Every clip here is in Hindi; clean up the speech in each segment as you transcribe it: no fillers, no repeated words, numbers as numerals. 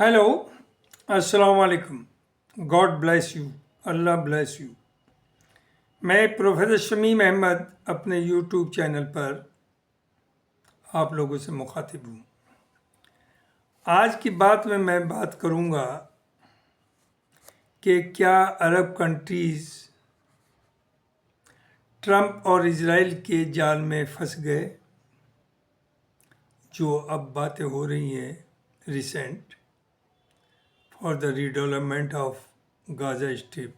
हेलो, अस्सलाम वालेकुम। God bless you, Allah bless you. मैं प्रोफेसर शमीम अहमद अपने यूट्यूब चैनल पर आप लोगों से मुखातिब हूँ। आज की बात में मैं बात करूँगा कि क्या अरब कंट्रीज़ ट्रंप और इजराइल के जाल में फंस गए, जो अब बातें हो रही हैं recent for the redevelopment of Gaza strip.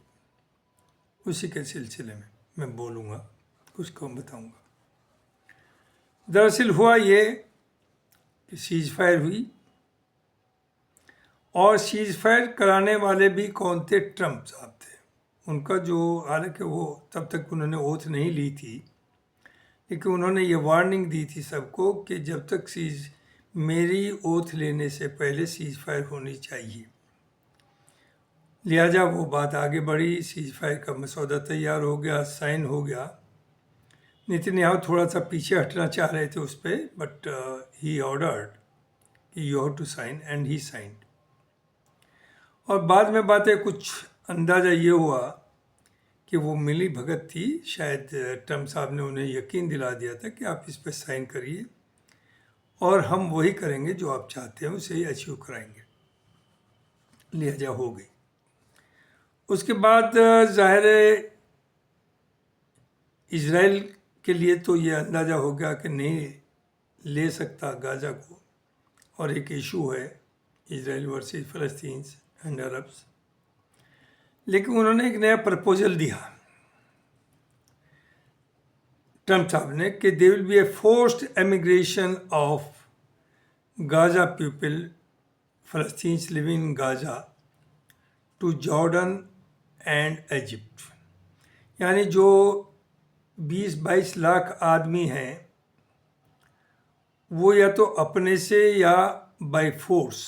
उसी के सिलसिले में मैं बोलूँगा, कुछ को बताऊँगा। दरअसल हुआ ये कि सीज फायर हुई और सीज फायर कराने वाले भी कौन थे? ट्रंप साहब थे। उनका जो, हालांकि वो तब तक उन्होंने ओथ नहीं ली थी, लेकिन उन्होंने ये वार्निंग दी थी सबको कि जब तक मेरी ओथ लेने से पहले सीज फायर होनी चाहिए। लिहाजा वो बात आगे बढ़ी, सीज फायर का मसौदा तैयार हो गया, साइन हो गया। नेतन्याहू थोड़ा सा पीछे हटना चाह रहे थे उस पर, बट ही ऑर्डर्ड कि you have to sign, and he signed. और बाद में बातें कुछ अंदाज़ा ये हुआ कि वो मिली भगत थी, शायद ट्रंप साहब ने उन्हें यकीन दिला दिया था कि आप इस पर साइन करिए और हम वही करेंगे जो आप चाहते हैं, उसे ही अचीव कराएंगे। लिहाजा हो गई। उसके बाद ज़ाहिर है इजराइल के लिए तो ये अंदाज़ा हो गया कि नहीं ले सकता गाज़ा को, और एक इशू है Israel versus Palestine and Arabs. लेकिन उन्होंने एक नया प्रपोजल दिया ट्रंप साहब ने कि they will be a forced emigration of Gaza people फ़लस्तीन living in Gaza to Jordan and Egypt. यानी जो 20-22 लाख आदमी हैं वो या तो अपने से या by force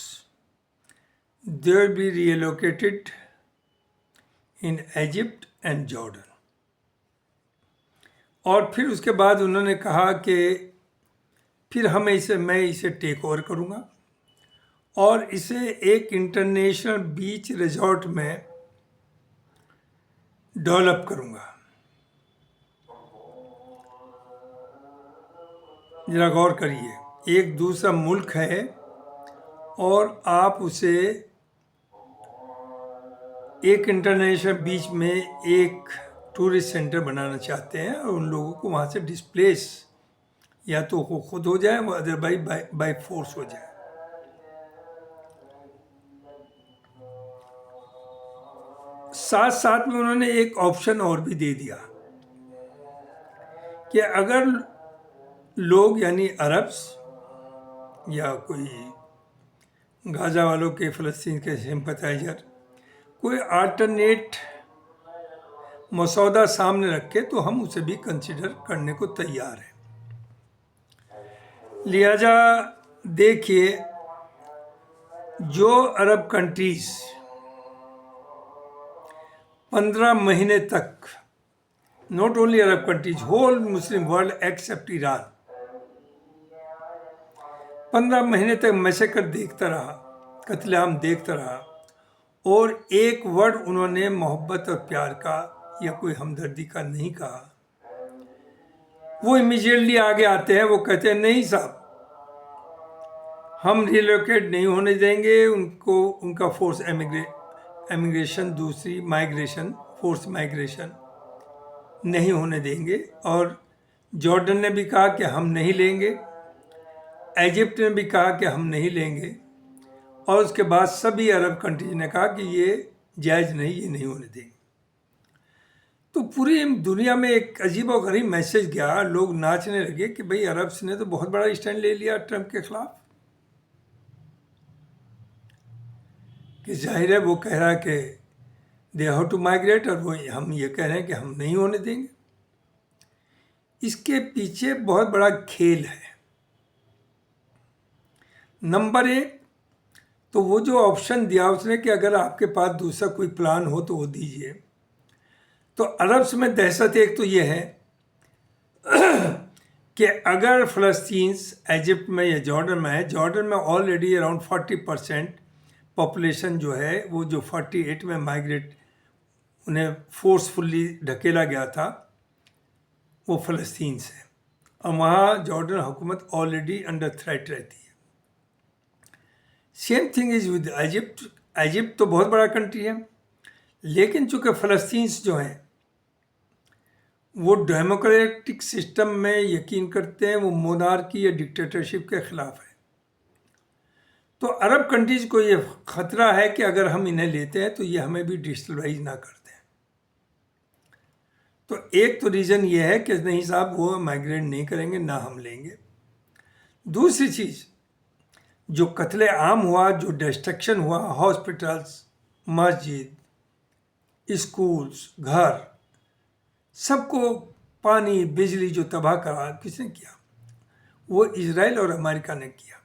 they will be reallocated in Egypt and Jordan. और फिर उसके बाद उन्होंने कहा कि फिर मैं इसे टेक ओवर करूँगा और इसे एक इंटरनेशनल बीच रिजॉर्ट में डेवलप करूँगा। ज़रा गौर करिए, एक दूसरा मुल्क है और आप उसे एक इंटरनेशनल बीच में एक टूरिस्ट सेंटर बनाना चाहते हैं और उन लोगों को वहाँ से डिस्प्लेस या तो वो खुद हो जाए, अदरवाइज बाय फोर्स हो जाए। साथ साथ में उन्होंने एक ऑप्शन और भी दे दिया कि अगर लोग यानी अरब्स या कोई गाज़ा वालों के, फ़लस्तीन के सिंपथाइजर कोई अल्टरनेट मसौदा सामने रखे तो हम उसे भी कंसिडर करने को तैयार हैं। लिहाजा देखिए, जो अरब कंट्रीज़ 15 महीने तक, not only Arab countries, whole Muslim world except Iran, 15 महीने तक मैसेकर देखता रहा, कत्लेआम देखता रहा, और एक वर्ड उन्होंने मोहब्बत और प्यार का या कोई हमदर्दी का नहीं कहा। वो इमीडिएटली आगे आते हैं, वो कहते हैं नहीं साहब, हम रिलोकेट नहीं होने देंगे उनको, उनका फोर्स एमिग्रेशन, दूसरी माइग्रेशन, फोर्स माइग्रेशन नहीं होने देंगे। और जॉर्डन ने भी कहा कि हम नहीं लेंगे, इजिप्ट ने भी कहा कि हम नहीं लेंगे, और उसके बाद सभी अरब कंट्रीज ने कहा कि ये जायज़ नहीं, ये नहीं होने देंगे। तो पूरी दुनिया में एक अजीब और गरीब मैसेज गया, लोग नाचने लगे कि भाई अरब्स ने तो बहुत बड़ा स्टैंड ले लिया ट्रंप के खिलाफ, कि जाहिर है वो कह रहा है कि दे हैव टू माइग्रेट, और वो हम ये कह रहे हैं कि हम नहीं होने देंगे। इसके पीछे बहुत बड़ा खेल है। नंबर एक, तो वो जो ऑप्शन दिया उसने कि अगर आपके पास दूसरा कोई प्लान हो तो वो दीजिए। तो अरब्स में दहशत एक तो ये है कि अगर फ़लस्तीन इजिप्ट में या जॉर्डन में है, जॉर्डन में ऑलरेडी अराउंड 40% पॉपुलेशन जो है वो जो 48 में माइग्रेट उन्हें फोर्सफुली ढकेला गया था वो फ़लस्तीन से, और वहाँ जॉर्डन हुकूमत ऑलरेडी अंडर थ्रेट रहती है। Same thing is with Egypt. Egypt तो बहुत बड़ा कंट्री है, लेकिन चूँकि फ़लस्तीन जो हैं वो डेमोक्रेटिक सिस्टम में यकीन करते हैं, वो मोनार्की या डिक्टेटरशिप के ख़िलाफ़ है। तो अरब कंट्रीज़ को ये ख़तरा है कि अगर हम इन्हें लेते हैं तो ये हमें भी डिस्टरलाइज ना कर दें। तो एक तो रीज़न ये है कि नहीं साहब वो माइग्रेट नहीं करेंगे, ना हम लेंगे। दूसरी चीज़, जो कत्ले आम हुआ, जो डिस्ट्रक्शन हुआ, हॉस्पिटल्स, मस्जिद, स्कूल्स, घर, सबको पानी बिजली जो तबाह करा किसने किया? वो इजराइल और अमेरिका ने किया।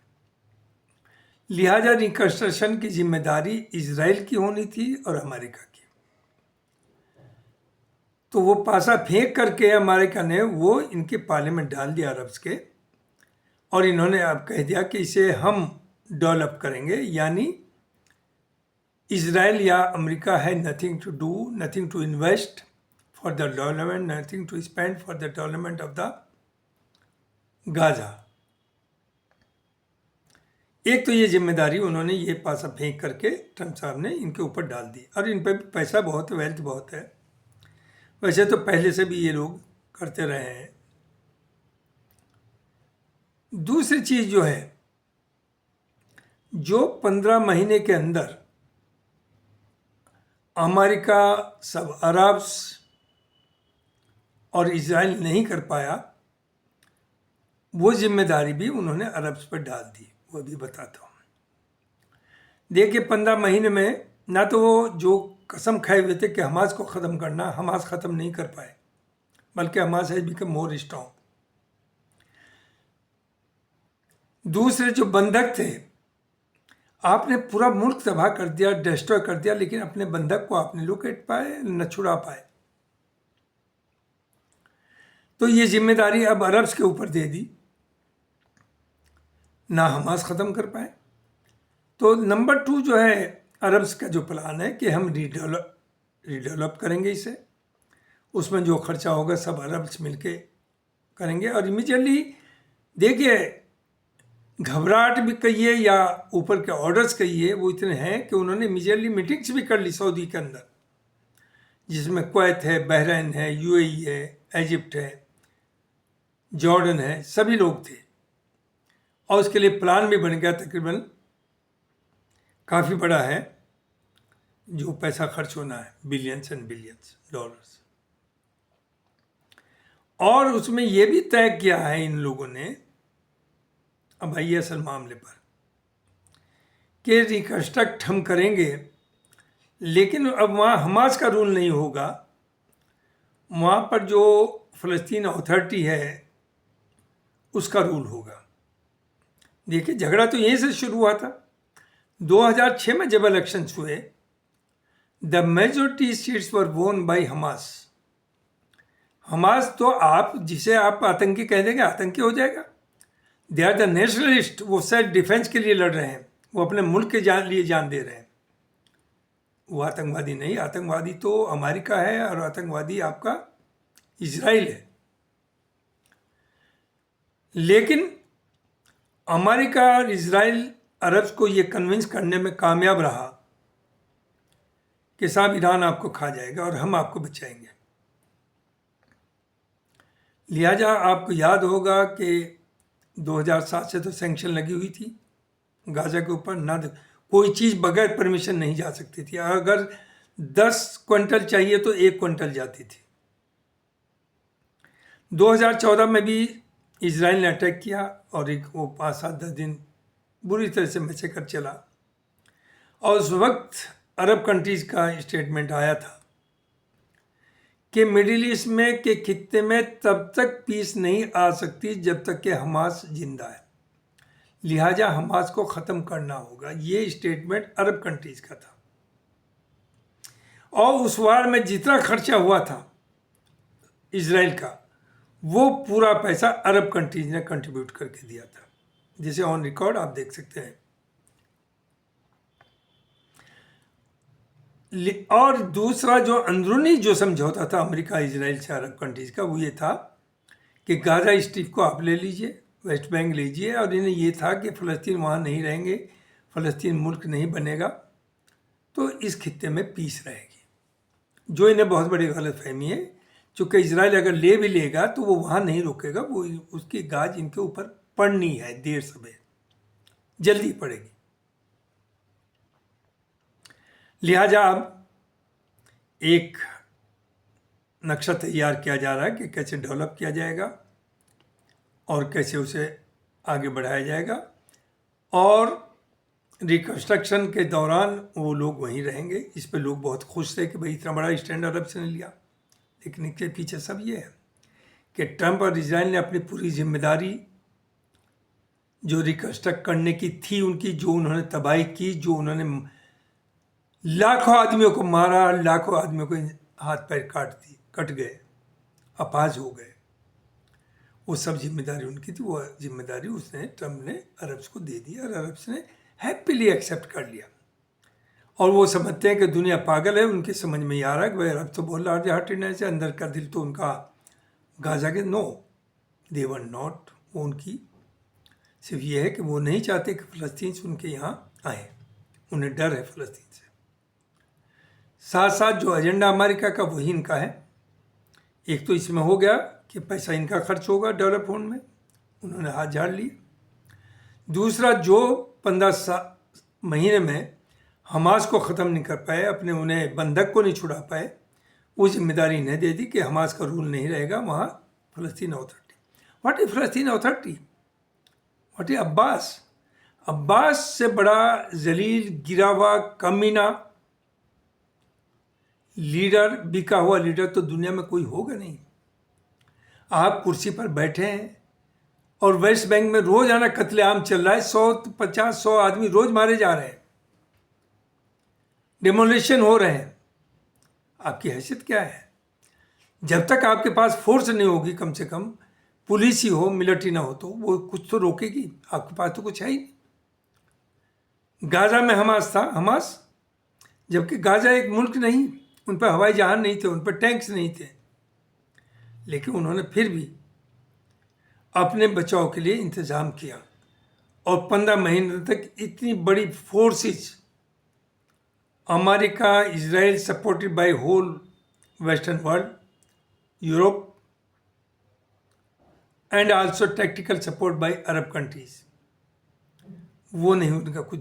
लिहाजा रिकंस्ट्रक्शन की जिम्मेदारी इजराइल की होनी थी और अमेरिका की। तो वो पासा फेंक करके अमेरिका ने वो इनके पाले में डाल दिया अरब्स के, और इन्होंने अब कह दिया कि इसे हम डेवलप करेंगे। यानी इजराइल या अमेरिका है nothing to do, nothing to invest for the development, nothing to spend for the development of the Gaza. एक तो ये जिम्मेदारी उन्होंने ये पासा फेंक करके ट्रम्प साहब ने इनके ऊपर डाल दी, और इन पर पैसा बहुत है, वेल्थ बहुत है। वैसे तो पहले से भी ये लोग करते रहे हैं। दूसरी चीज़ जो है, जो 15 महीने के अंदर अमेरिका, सब अरब्स और इजराइल नहीं कर पाया, वो जिम्मेदारी भी उन्होंने अरब्स पर डाल दी। वो भी बताता हूँ। देखिए 15 महीने में ना तो वो जो कसम खाए हुए थे कि हमास को ख़त्म करना, हमास ख़त्म नहीं कर पाए, बल्कि Hamas has become more strong. दूसरे जो बंधक थे, आपने पूरा मुल्क तबाह कर दिया, डिस्ट्रॉय कर दिया, लेकिन अपने बंधक को आपने लोकेट पाए न छुड़ा पाए। तो ये जिम्मेदारी अब अरब्स के ऊपर दे दी, ना हमास ख़त्म कर पाए। तो नंबर 2 जो है अरब्स का जो प्लान है कि हम रीडेवलप करेंगे इसे, उसमें जो खर्चा होगा सब अरब्स मिलके करेंगे। और इमीडिएटली देखिए, घबराहट भी कहिए या ऊपर के ऑर्डर्स कहिए, वो इतने हैं कि उन्होंने इमीडिएटली मीटिंग्स भी कर ली सऊदी के अंदर, जिसमें कुवैत है, बहरीन है, यूएई है, इजिप्ट है, जॉर्डन है, सभी लोग थे। और उसके लिए प्लान भी बन गया, तकरीबन काफ़ी बड़ा है, जो पैसा खर्च होना है, बिलियंस एंड बिलियंस डॉलर्स। और उसमें यह भी तय किया है इन लोगों ने, अब आइए असल मामले पर, कि रिकंस्ट्रक्ट हम करेंगे, लेकिन अब वहाँ हमास का रूल नहीं होगा, वहाँ पर जो फ़लस्तीन अथॉरिटी है उसका रूल होगा। देखिए झगड़ा तो यहीं से शुरू हुआ था। 2006 में जब इलेक्शंस हुए, द मेजॉरिटी सीट्स वर वोन बाय हमास। हमास तो आप जिसे आप आतंकी कह देंगे, आतंकी हो जाएगा। दे आर द नेशनलिस्ट, वो सेल्फ डिफेंस के लिए लड़ रहे हैं, वो अपने मुल्क के लिए जान दे रहे हैं। वो आतंकवादी नहीं, आतंकवादी तो अमेरिका है और आतंकवादी आपका इजराइल है। लेकिन अमेरिका और इजराइल अरब्स को ये कन्विंस करने में कामयाब रहा कि साहब ईरान आपको खा जाएगा और हम आपको बचाएंगे। लिहाजा आपको याद होगा कि 2007 से तो सैंक्शन लगी हुई थी गाजा के ऊपर, ना कोई चीज़ बगैर परमिशन नहीं जा सकती थी। अगर 10 क्विंटल चाहिए तो 1 क्विंटल जाती थी। 2014 में भी इजराइल ने अटैक किया और एक वो 5-7-10 दिन बुरी तरह से मैसेकर चला, और उस वक्त अरब कंट्रीज़ का स्टेटमेंट आया था कि मिडिल ईस्ट में के खित्ते में तब तक पीस नहीं आ सकती जब तक कि हमास जिंदा है, लिहाजा हमास को ख़त्म करना होगा। ये स्टेटमेंट अरब कंट्रीज़ का था। और उस वार में जितना खर्चा हुआ था इजराइल का, वो पूरा पैसा अरब कंट्रीज ने कंट्रीब्यूट करके दिया था, जिसे ऑन रिकॉर्ड आप देख सकते हैं। और दूसरा जो अंदरूनी जो समझौता था अमेरिका इजराइल से अरब कंट्रीज का, वो ये था कि गाजा स्ट्रिप को आप ले लीजिए, वेस्ट बैंक लीजिए, और इन्हें ये था कि फ़लस्तीन वहाँ नहीं रहेंगे, फ़लस्तीन मुल्क नहीं बनेगा, तो इस खित्ते में पीस रहेगी, जो इन्हें बहुत बड़ी गलतफहमी है। चूँकि इजराइल अगर ले भी लेगा तो वो वहाँ नहीं रुकेगा, वो उसकी गाज इनके ऊपर पड़नी है, देर सवेर जल्दी पड़ेगी। लिहाजा अब एक नक्शा तैयार किया जा रहा है कि कैसे डेवलप किया जाएगा और कैसे उसे आगे बढ़ाया जाएगा, और रिकन्स्ट्रक्शन के दौरान वो लोग वहीं रहेंगे। इस पे लोग बहुत खुश थे कि भाई इतना बड़ा स्टैंड अरब से ने लिया, लेकिन इसके पीछे सब ये है कि ट्रंप और इजराइल ने अपनी पूरी जिम्मेदारी जो रिकन्स्ट्रक्ट करने की थी उनकी, जो उन्होंने तबाही की, जो उन्होंने लाखों आदमियों को मारा, लाखों आदमियों को हाथ पैर कट गए, अपाज हो गए, वो सब जिम्मेदारी उनकी थी। वो जिम्मेदारी उसने, ट्रंप ने अरब्स को दे दी और अरब्स ने हैप्पीली एक्सेप्ट कर लिया। और वो समझते हैं कि दुनिया पागल है, उनके समझ में ये आ रहा है कि भाई अरब तो बहुत लार्ज हार्टेड है, अंदर का दिल तो उनका गाजा के नो, दे वर नॉट। वो उनकी सिर्फ ये है कि वो नहीं चाहते कि फ़लस्तीन से उनके यहाँ आए, उन्हें डर है फ़लस्तीन से। साथ साथ जो एजेंडा अमेरिका का वही इनका है। एक तो इसमें हो गया कि पैसा इनका खर्च होगा डेवलप होने में, उन्होंने हाथ झाड़ लिए। दूसरा, जो 15 महीने में हमास को ख़त्म नहीं कर पाए, अपने उन्हें बंधक को नहीं छुड़ा पाए, वो जिम्मेदारी इन्हें दे दी कि हमास का रूल नहीं रहेगा वहाँ, Palestine authority. What is Palestine authority? What is Abbas? Abbas से बड़ा जलील, गिरा हुआ, कमीना लीडर, बिका हुआ लीडर तो दुनिया में कोई होगा नहीं। आप कुर्सी पर बैठे हैं और वेस्ट बैंक में रोजाना कत्लेआम चल रहा है, 100 आदमी रोज मारे जा रहे हैं, डिमोलिशन हो रहे हैं। आपकी हैसियत क्या है? जब तक आपके पास फोर्स नहीं होगी, कम से कम पुलिस ही हो, मिलिट्री ना हो, तो वो कुछ तो रोकेगी। आपके पास तो कुछ है ही नहीं। गाजा में हमास था, हमास, जबकि गाजा एक मुल्क नहीं, उन पर हवाई जहाज नहीं थे, उन पर टैंक्स नहीं थे, लेकिन उन्होंने फिर भी अपने बचाव के लिए इंतज़ाम किया और 15 महीने तक इतनी बड़ी forces, America, Israel, supported by whole western world, Europe, and also tactical support by Arab countries, वो नहीं, उनका कुछ,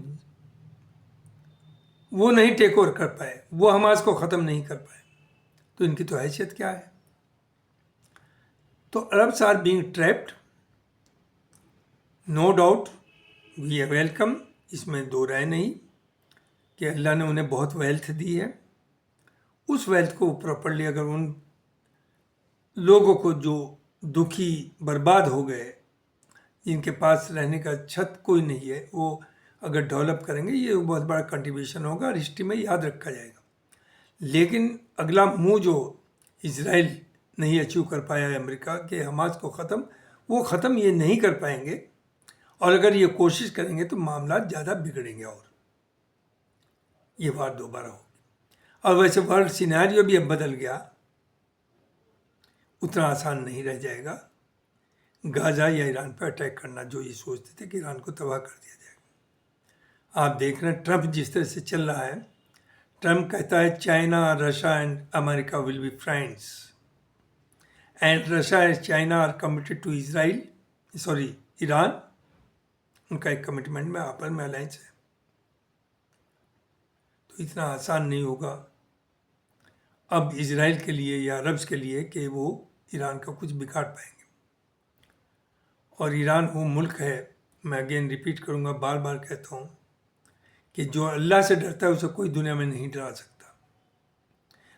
वो नहीं टेक ओवर कर पाए, वो हमास को ख़त्म नहीं कर पाए, तो इनकी तो हैसियत क्या है? तो Arabs are being trapped, no doubt, we are welcome, इसमें दो राय नहीं कि अल्लाह ने उन्हें बहुत वेल्थ दी है। उस वेल्थ को प्रॉपरली अगर उन लोगों को जो दुखी, बर्बाद हो गए, जिनके पास रहने का छत कोई नहीं है, वो अगर डेवलप करेंगे, ये बहुत बड़ा कंट्रीब्यूशन होगा और हिस्ट्री में याद रखा जाएगा। लेकिन अगला मूव जो इजराइल नहीं अचीव कर पाया है अमेरिका के हमास को ख़त्म, वो ख़त्म ये नहीं कर पाएंगे, और अगर ये कोशिश करेंगे तो मामला ज़्यादा बिगड़ेंगे और ये बात दोबारा होगी। और वैसे वर्ल्ड सिनेरियो भी अब बदल गया, उतना आसान नहीं रह जाएगा गाजा या ईरान पर अटैक करना, जो ये सोचते थे कि ईरान को तबाह कर दिया जाएगा। आप देख रहे हैं ट्रंप जिस तरह से चल रहा है, ट्रंप कहता है China, Russia and America will be friends, and Russia and China are committed to Israel, sorry Iran, उनका एक कमिटमेंट में आपस में अलायंस है। तो इतना आसान नहीं होगा अब इजराइल के लिए या अरब्स के लिए कि वो ईरान का कुछ बिगाड़ पाएंगे। और ईरान वो मुल्क है, मैं अगेन रिपीट करूँगा, बार बार कहता हूँ कि जो अल्लाह से डरता है उसे कोई दुनिया में नहीं डरा सकता।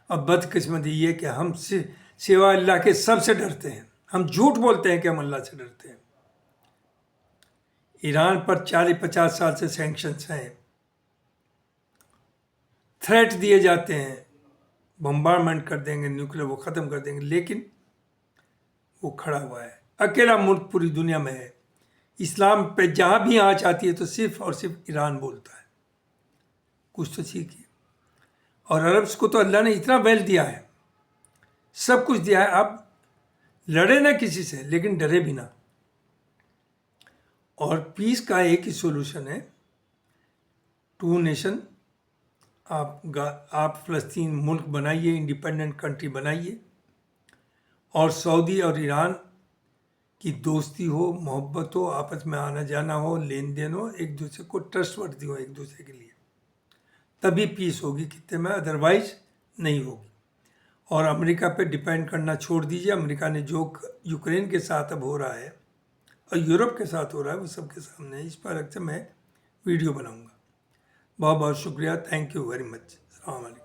अब बदकिस्मती ये कि हम सिवा अल्लाह के सबसे डरते हैं, हम झूठ बोलते हैं कि हम अल्लाह से डरते हैं। ईरान पर 40-50 साल से सैंक्शंस हैं, थ्रेट दिए जाते हैं, बम्बारमेंट कर देंगे, न्यूक्लियर वो ख़त्म कर देंगे, लेकिन वो खड़ा हुआ है। अकेला मुल्क पूरी दुनिया में है, इस्लाम पे जहाँ भी आँच आती है तो सिर्फ और सिर्फ ईरान बोलता है। कुछ तो सीखिए। और अरब्स को तो अल्लाह ने इतना वेल्थ दिया है, सब कुछ दिया है, आप लड़े ना किसी से लेकिन डरे भी ना। और पीस का एक ही सॉल्यूशन है, टू नेशन। आप फ़लस्तीन मुल्क बनाइए, इंडिपेंडेंट कंट्री बनाइए, और सऊदी और ईरान की दोस्ती हो, मोहब्बत हो, आपस में आना जाना हो, लेन देन हो, एक दूसरे को ट्रस्टवर्दी हो एक दूसरे के लिए, तभी पीस होगी खित्ते में, अदरवाइज नहीं होगी। और अमेरिका पे डिपेंड करना छोड़ दीजिए। अमेरिका ने जो यूक्रेन के साथ अब हो रहा है और यूरोप के साथ हो रहा है वो सबके सामने है। इस पर अक्सर मैं वीडियो बनाऊंगा। बहुत बहुत शुक्रिया, थैंक यू वेरी मच। अस्सलाम वालेकुम।